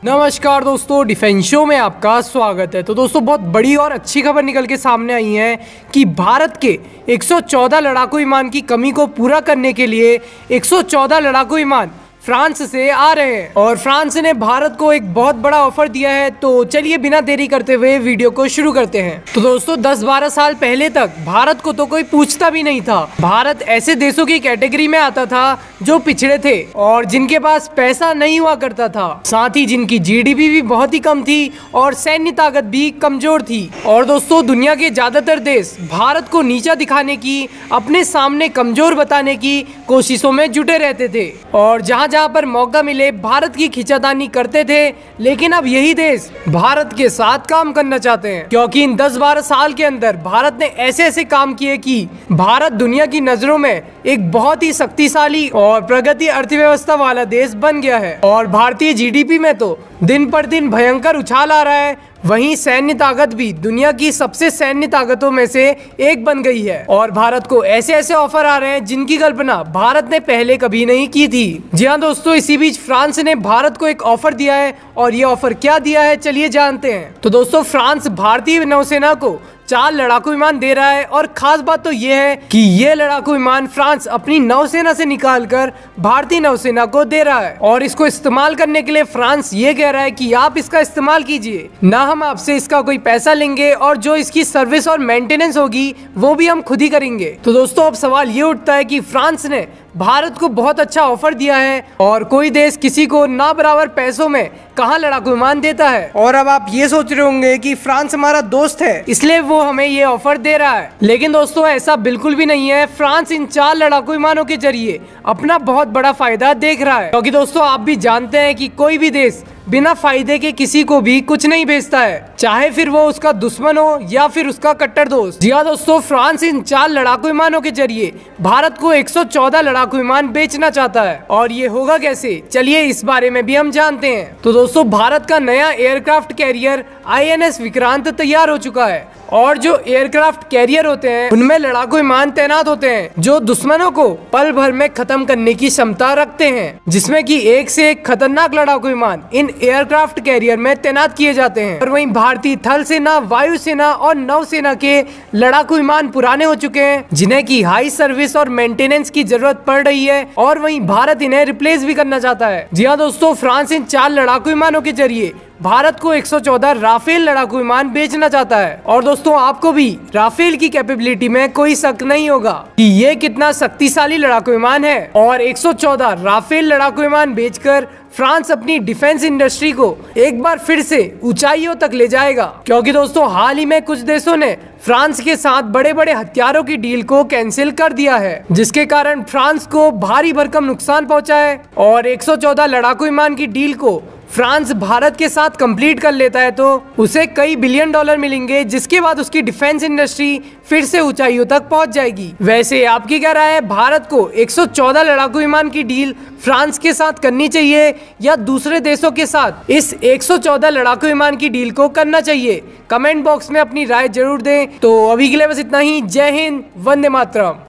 नमस्कार दोस्तों, defence show में आपका स्वागत है। तो दोस्तों, बहुत बड़ी और अच्छी खबर निकल के सामने आई है कि भारत के 114 लड़ाकू विमान की कमी को पूरा करने के लिए 114 लड़ाकू विमान फ्रांस से आ रहे हैं और फ्रांस ने भारत को एक बहुत बड़ा ऑफर दिया है। तो चलिए बिना देरी करते हुए वीडियो को शुरू करते हैं। तो दोस्तों, 10-12 साल पहले तक भारत को तो कोई पूछता भी नहीं था। भारत ऐसे देशों की कैटेगरी में आता था जो पिछड़े थे और जिनके पास पैसा नहीं हुआ करता था, साथ ही जिनकी जीडीपी भी बहुत ही कम थी और सैन्य ताकत भी कमजोर थी। और दोस्तों, दुनिया के ज्यादातर देश भारत को नीचा दिखाने की, अपने सामने कमजोर बताने की कोशिशों में जुटे रहते थे और जहाँ पर मौका मिले भारत की खींचातानी करते थे। लेकिन अब यही देश भारत के साथ काम करना चाहते हैं, क्योंकि इन 10-12 साल के अंदर भारत ने ऐसे ऐसे काम किए कि भारत दुनिया की नजरों में एक बहुत ही शक्तिशाली और प्रगति अर्थव्यवस्था वाला देश बन गया है। और भारतीय जीडीपी में तो दिन पर दिन भयंकर उछाल आ रहा है। वहीं सैन्य ताकत भी दुनिया की सबसे सैन्य ताकतों में से एक बन गई है और भारत को ऐसे ऐसे ऑफर आ रहे हैं जिनकी कल्पना भारत ने पहले कभी नहीं की थी। जी हाँ दोस्तों, इसी बीच फ्रांस ने भारत को एक ऑफर दिया है और ये ऑफर क्या दिया है चलिए जानते हैं। तो दोस्तों, फ्रांस भारतीय नौसेना को 4 लड़ाकू विमान दे रहा है और खास बात तो ये है कि ये लड़ाकू विमान फ्रांस अपनी नौसेना से निकालकर भारतीय नौसेना को दे रहा है और इसको इस्तेमाल करने के लिए फ्रांस ये कह रहा है कि आप इसका इस्तेमाल कीजिए, ना हम आपसे इसका कोई पैसा लेंगे और जो इसकी सर्विस और मेंटेनेंस होगी वो भी हम खुद ही करेंगे। तो दोस्तों, अब सवाल ये उठता है कि फ्रांस ने भारत को बहुत अच्छा ऑफर दिया है और कोई देश किसी को ना बराबर पैसों में कहाँ लड़ाकू विमान देता है। और अब आप ये सोच रहे होंगे कि फ्रांस हमारा दोस्त है इसलिए वो हमें ये ऑफर दे रहा है, लेकिन दोस्तों ऐसा बिल्कुल भी नहीं है। फ्रांस इन 4 लड़ाकू विमानों के जरिए अपना बहुत बड़ा फायदा देख रहा है, क्योंकि दोस्तों आप भी जानते हैं कि कोई भी देश बिना फायदे के किसी को भी कुछ नहीं भेजता है, चाहे फिर वो उसका दुश्मन हो या फिर उसका कट्टर दोस्त। जी हाँ दोस्तों, फ्रांस इन 4 लड़ाकू विमानों के जरिए भारत को 114 लड़ाकू विमान बेचना चाहता है और ये होगा कैसे, चलिए इस बारे में भी हम जानते हैं। तो दोस्तों, भारत का नया एयरक्राफ्ट कैरियर INS विक्रांत तैयार हो चुका है और जो एयरक्राफ्ट कैरियर होते हैं उनमें लड़ाकू विमान तैनात होते हैं जो दुश्मनों को पल भर में खत्म करने की क्षमता रखते हैं, जिसमें कि एक से एक खतरनाक लड़ाकू विमान इन एयरक्राफ्ट कैरियर में तैनात किए जाते हैं। और वहीं भारतीय थल सेना, वायुसेना और नौसेना के लड़ाकू विमान पुराने हो चुके हैं जिन्हें की हाई सर्विस और मेंटेनेंस की जरूरत पड़ रही है और वहीं भारत इन्हें रिप्लेस भी करना चाहता है। जी हाँ दोस्तों, फ्रांस इन 4 लड़ाकू विमानों के जरिए भारत को 114 राफेल लड़ाकू विमान बेचना चाहता है। और दोस्तों, आपको भी राफेल की कैपेबिलिटी में कोई शक नहीं होगा कि ये कितना शक्तिशाली लड़ाकू विमान है और 114 राफेल लड़ाकू विमान बेचकर फ्रांस अपनी डिफेंस इंडस्ट्री को एक बार फिर से ऊंचाइयों तक ले जाएगा, क्योंकि दोस्तों हाल ही में कुछ देशों ने फ्रांस के साथ बड़े बड़े हथियारों की डील को कैंसिल कर दिया है, जिसके कारण फ्रांस को भारी भरकम नुकसान पहुंचा है। और 114 लड़ाकू विमान की डील को फ्रांस भारत के साथ कंप्लीट कर लेता है तो उसे कई बिलियन डॉलर मिलेंगे, जिसके बाद उसकी डिफेंस इंडस्ट्री फिर से ऊंचाइयों तक पहुंच जाएगी। वैसे आपकी क्या राय है, भारत को 114 लड़ाकू विमान की डील फ्रांस के साथ करनी चाहिए या दूसरे देशों के साथ इस 114 लड़ाकू विमान की डील को करना चाहिए? कमेंट बॉक्स में अपनी राय जरूर दें। तो अभी के लिए बस इतना ही। जय हिंद, वंदे मातरम।